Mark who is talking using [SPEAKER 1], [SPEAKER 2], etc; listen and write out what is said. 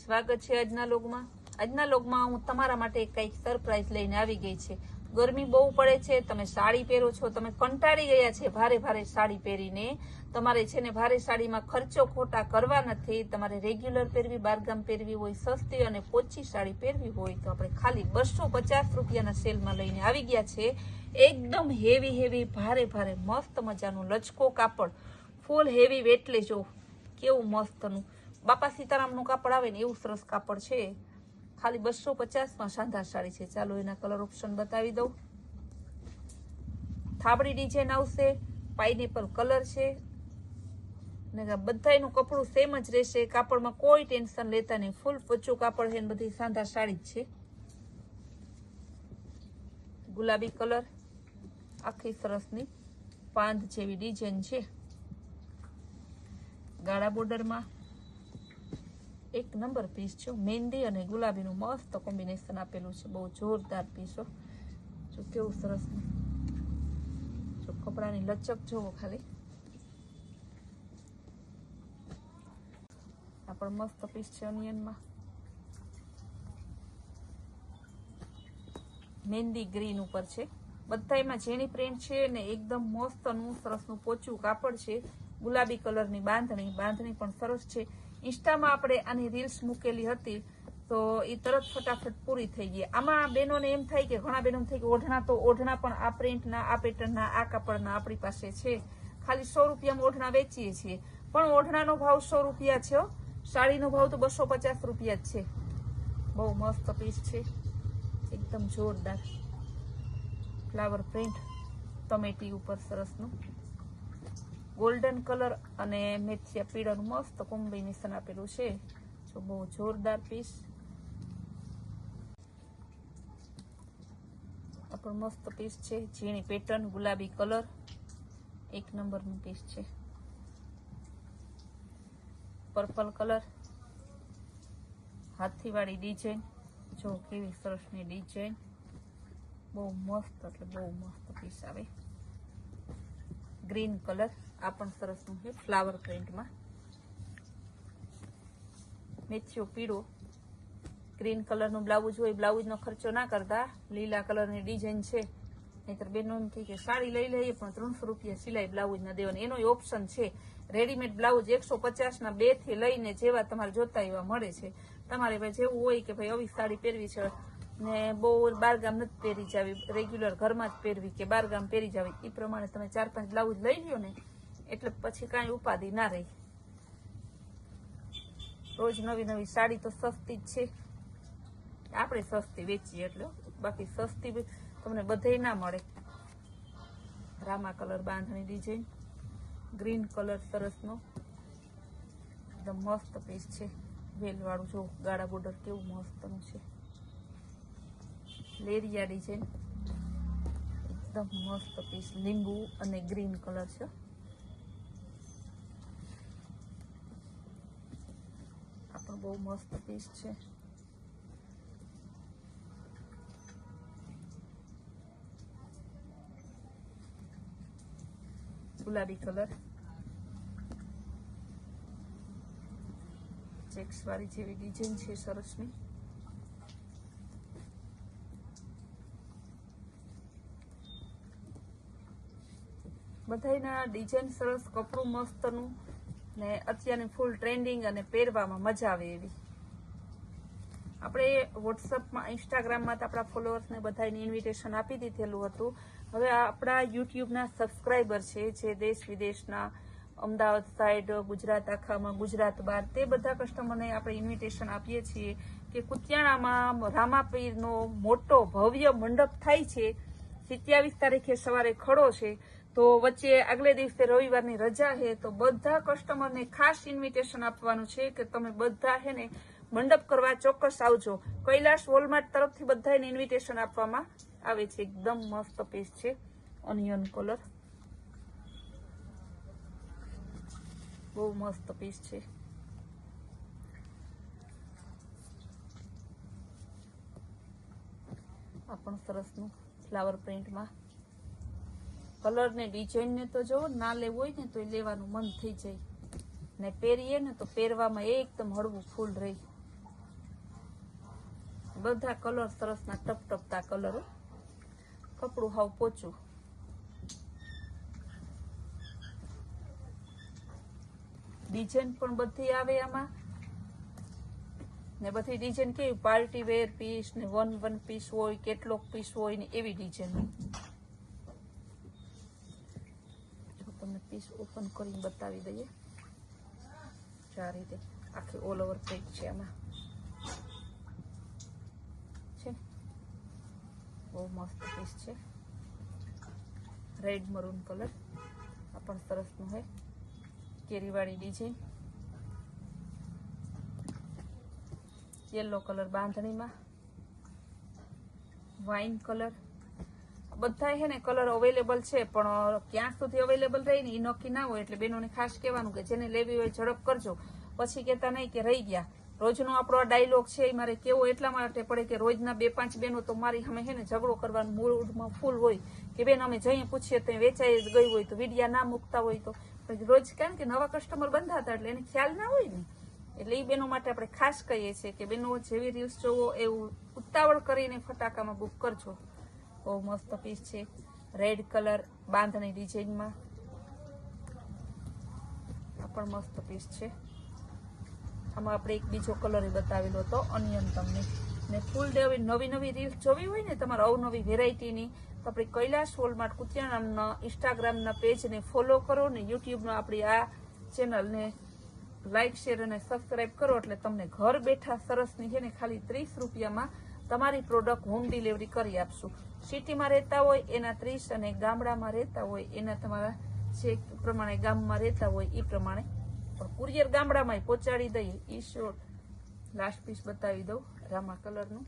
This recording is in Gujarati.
[SPEAKER 1] સ્વાગત છે આજના લોગમાં। આજના લોગમાં હું તમારા માટે કંઈક સરપ્રાઈઝ લઈને આવી ગઈ છે। ગરમી બહુ પડે છે, તમે સાડી પહેરો છો, તમે કંટાળી ગયા છે ભારે ભારે સાડી પહેરીને। તમારે છે ને ભારે સાડીમાં ખર્ચો ખોટા કરવા નથી, તમારે રેગ્યુલર પહેરવી, બારગામ પહેરવી હોય, સસ્તી અને પોચી સાડી પહેરવી હોય તો આપણે ખાલી 250 રૂપિયાના સેલમાં લઈને આવી ગયા છે। એકદમ હેવી હેવી ભારે ભારે મસ્ત મજાનું લચકો કાપડ, ફૂલ હેવી વેટલે જો કેવું મસ્તનું બાપા સીતારામનું કાપડ આવે ને એવું સરસ કાપડ છે। ખાલી 250માં શાનદાર સાડી છે। ચાલો એના કલર ઓપ્શન બતાવી દઉં। થાબડી ડિઝાઇન આવશે, પાઇનેપલ કલર છે ને બધાયનું કપડું સેમ જ રહેશે, કાપડમાં કોઈ ટેન્શન લેતા નહીં, ફૂલ પચ્ચું કાપડ છે ને બધી શાનદાર સાડી જ છે। ગુલાબી કલર, આખી સરસની પાંદ જેવી ડિઝાઇન છે, ગાળા બોર્ડરમાં એક નંબર પીસ છે। મહેંદી અને ગુલાબીનું મસ્ત કોમ્બિનેશન આપેલું છે, બહુ જોરદાર પીસ હો। જો કેવું સરસ, જો કપડાની લચક જોવો ખાલી, આ પણ મસ્ત પીસ છે ઓનિયનમાં, મહેંદી ગ્રીન ઉપર છે, બધાયમાં જેની પ્રિન્ટ છે ને એકદમ મસ્તનું સરસનું પોચું કાપડ છે। ગુલાબી કલરની બાંધણી પણ સરસ છે। ઇન્સ્ટામાં આપણે આની રીલ્સ મૂકેલી હતી તો એ તરત ફટાફટ પૂરી થઈ ગઈ। આમાં બહેનોને એમ થાય કે ઘણા બહેનો થાય કે ઓઢણા, તો ઓઢણા પણ આ પ્રિન્ટના, આ પેટર્નના, આ કાપડના આપણી પાસે છે। ખાલી 100 રૂપિયામાં ઓઢણા વેચીએ છીએ, પણ ઓઢણાનો ભાવ 100 રૂપિયા છે, સાડીનો ભાવ તો 250 રૂપિયા જ છે। બહુ મસ્ત પીસ છે, એકદમ જોરદાર ફ્લાવર પ્રિન્ટ ટમેટી ઉપર સરસનું ગોલ્ડન કલર અને મેથિયા પીળાનું મસ્ત કોમ્બિનેશન આપેલું છે। જો બહુ જોરદાર પીસ, આ પણ મસ્ત પીસ છે, ઝીણી પેટર્ન, ગુલાબી કલર, એક નંબરનું પીસ છે। પર્પલ કલર, હાથીવાળી ડિઝાઇન, જો કેવી સરસની ડિઝાઇન, બહુ મસ્ત એટલે બહુ મસ્ત પીસ આવે। ગ્રીન કલર, આ પણ સરસનું છે ફ્લાવર પ્રિન્ટમાં, મેથિયો પીળો, ગ્રીન કલરનું બ્લાઉઝ હોય, બ્લાઉઝનો ખર્ચો ના કરતા લીલા કલરની ડિઝાઇન છે, નહીતર બેનો એમ કહે કે સાડી લઈ લઈએ પણ 300 રૂપિયા સિલાઈ બ્લાઉઝના દેવાના, એનો ઓપ્શન છે। રેડીમેડ બ્લાઉઝ 150ના 2 થી લઈને જેવા તમારે જોતા એવા મળે છે। તમારે ભાઈ જેવું હોય કે ભાઈ આવી સાડી પહેરવી છે ને બહુ બારગામ નથી પહેરી જાવી, રેગ્યુલર ઘરમાં જ પહેરવી કે બારગામ પહેરી જાવી, એ પ્રમાણે તમે 4-5 બ્લાઉઝ લઈ લ્યો ને એટલે પછી કાંઈ ઉપાધિ ના રહી। રોજ નવી નવી સાડી તો સસ્તી જ છે, આપણે સસ્તી વેચીએ એટલે, બાકી સસ્તી તમને બધે ના મળે। રામા કલર બાંધણી ડિઝાઇન, ગ્રીન કલર સરસનો એકદમ મસ્ત પીસ છે, વેલવાળું જો ગાળા બોર્ડર કેવું મસ્તનું છે, લેરિયા ડિઝાઇન એકદમ મસ્ત પીસ, લીંબુ અને ગ્રીન કલર છે, આ પણ બહુ મસ્ત પીસ છે। ગુલાબી કલર, ચેક્સ વાળી જેવી ડિઝાઇન છે સરસની, બધાયના ડિઝાઇન સરસ, કપડું મસ્તનું ને અત્યારની ફૂલ ટ્રેન્ડિંગ અને પહેરવામાં મજા આવે એવી। આપણે વોટ્સઅપમાં, ઇન્સ્ટાગ્રામમાં તો આપણા ફોલોઅર્સને બધાને ઇન્વિટેશન આપી દીધેલું હતું। હવે આપણા યુટ્યુબના સબસ્ક્રાઈબર છે જે દેશ વિદેશના, અમદાવાદ સાઈડ, ગુજરાત આખામાં, ગુજરાત બહાર, તે બધા કસ્ટમરને આપણે ઇન્વિટેશન આપીએ છીએ કે કુતિયાણામાં રામાપીરનો મોટો ભવ્ય મંડપ થાય છે। 27 તારીખે સવારે ખડો છે, તો વચ્ચે આગલે દિવસે રવિવારની રજા છે, તો બધા કસ્ટમરને ખાસ ઇન્વિટેશન આપવાનું છે કે તમે બધા છે ને મંડપ કરવા ચોક્કસ આવજો। કૈલાશ વોલમાર્ટ તરફથી બધાને ઇન્વિટેશન આપવામાં આવે છે। એકદમ મસ્ત પીસ છે, ઓનિયન કલર, બહુ મસ્ત પીસ છે। આ પણ સરસનું ફ્લાવર પ્રિન્ટમાં, કલર ને ડિઝાઇન ને તો જો ના લેવું હોય ને તો લેવાનું મન થઈ જાય, ને પહેરીએ ને તો પહેરવામાં એકદમ હળવું ફૂલ રહી। બધા કલર સરસના ટપટપતા કલરો, કપડું હાવ પોચું. ડિઝાઇન પણ બધી આવે આમાં, ને બધી ડિઝાઇન કેવી પાર્ટી વેર પીસ ને વન પીસ હોય, કેટલોક પીસ હોય ને એવી ડિઝાઇન. જો તમને પીસ ઓપન કરીને બતાવી દઈએ. આ રીતે આખી ઓલ ઓવર પેક છે આમાં, છે બહુ મસ્ત પીસ છે. રેડ મરૂન કલર, આ પણ સરસનું હોય, કેરીવાળી ડિઝાઇન. યલો કલર બાંધણીમાં, વાઇન કલર, બધા છે ને કલર અવેલેબલ છે, પણ ક્યાં સુધી અવેલેબલ રહી ને એ નક્કી ના હોય. એટલે બેનોને ખાસ કહેવાનું કે જેને લેવી હોય ઝડપ કરજો, પછી કહેતા નહીં કે રહી ગયા. રોજનો આપણો આ ડાયલોગ છે એ મારે કેવો એટલા માટે પડે કે રોજના 2-5 બેનો તો મારી સામે છે ને ઝઘડો કરવાનું મૂડમાં ફૂલ હોય કે બેન અમે જઈએ પૂછીએ તો વેચાઈ જ ગઈ હોય તો વિડીયા ના મૂકતા હોય તો. રોજ કારણ કે નવા કસ્ટમર બંધાતા એટલે એને ખ્યાલ ના હોય ને, એટલે એ બેનો માટે આપણે ખાસ કહીએ છીએ કે બેનો જેવી રીલ્સ જોવો એવું ઉતાવળ કરીને ફટાકામાં બુક કરજો. બહુ મસ્ત પીસ છે, રેડ કલર બાંધણી ડિઝાઇનમાં, આ પણ મસ્ત પીસ છે. આમાં આપણે એક બીજો કલર બતાવેલો હતો ઓનિયન તમને. ને ફૂલ ડે નવી રીલ્સ જોવી હોય ને તમારે અવનવી વેરાયટીની તો આપણે કૈલાશ વોલમાર્ટ કુતિયા નામના ઇન્સ્ટાગ્રામના પેજને ફોલો કરો ને યુટ્યુબના આપણી આ ચેનલને લાઈક શેર અને સબસ્ક્રાઈબ કરો એટલે તમને ઘર બેઠા સરસની છે ને ખાલી 30 રૂપિયામાં તમારી પ્રોડક્ટ હોમ ડિલિવરી કરી આપશું. સિટીમાં રહેતા હોય એના 30 અને ગામડામાં રહેતા હોય એના તમારા જે પ્રમાણે ગામમાં રહેતા હોય એ પ્રમાણે પણ કુરિયર ગામડામાં પહોંચાડી દઈએ. ઈ શોર્ટ લાસ્ટ પીસ બતાવી દઉં રામા કલરનું.